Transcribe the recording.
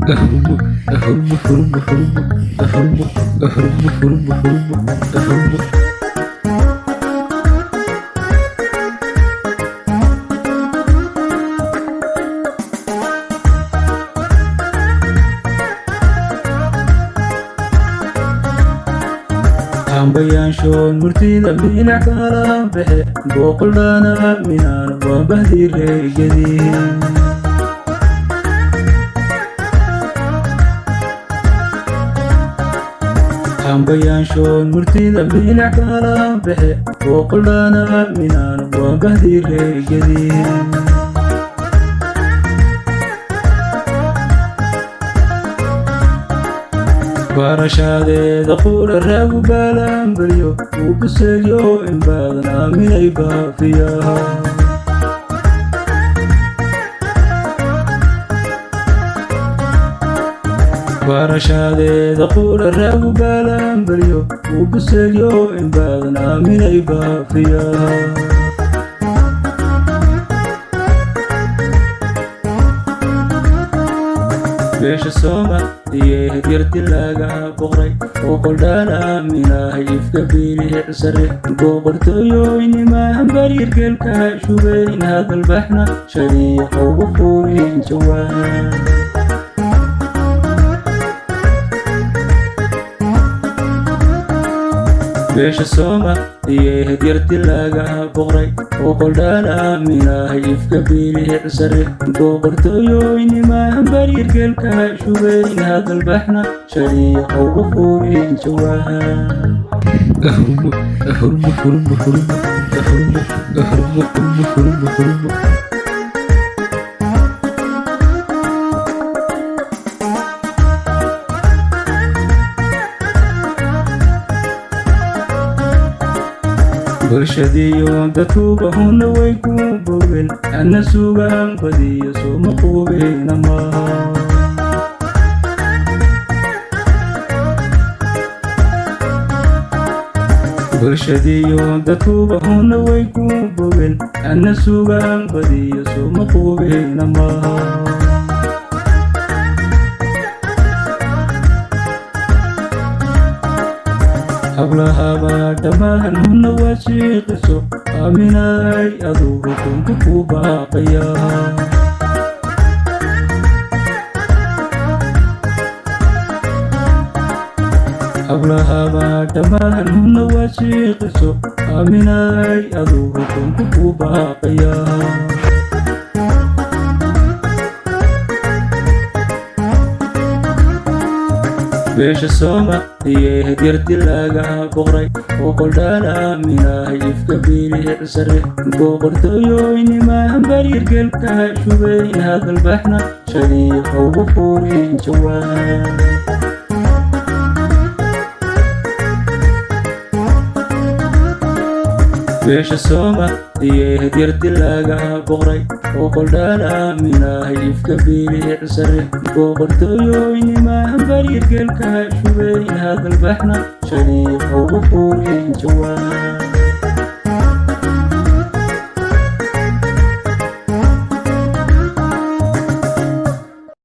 أهرب أهرب أهرب أهرب أهرب أهرب أهرب أهرب. بيان شون مرتيدا بينا كلام بحي بوقلنا منان وبهدي رجدي بيان شون مرتيدا بينا كلام بحي بوقلنا منان وبهدي رجدي barashade daqul ragu balan bariyo ubisayo in badan minay baafiya barashade daqul ragu balan bariyo ubisayo in badan minay baafiya beesha sooma iyo hadyarti laga boqray oo qoldana minahay ifka biili sare boqortooyinima bariirgelka shubayn hadal baxna shariiqa ugu furin jawaan beesha sooma iyo hadyarti laga boqray oo qoldana minahay ifka biili sare boqortooyinima bariirgelka shubayn hadal baxna shariiqa ugu furin jawaan أهرب أهرب أهرب أهرب أهرب أهرب أهرب أهرب. برشديو دتوبة هنا ويكون بوبل أنا سوغان بدي سوم قوبين ما برشديو دتوبة هنا ويكون بوبل أنا سوغان بدي سوم قوبين ما hablaha dhammaan huna wasiiqiso aaminay adugu kunka ku baaqaya hablaha dhammaan huna wasiiqiso aaminay adugu kunka ku baaqaya beesha sooma iyo hadyarti laga boqray oo qoldana minahay ifka biili sare boqortooyinima bariirgelka shubayn hadal baxna shariiqa ugu furin jawaan beesha sooma iyo hadyarti laga boqray oo qoldana minahay ifka biili sare boqortooyinima bariirgelka shubayn hadal baxna shariiqa ugu furin jawaan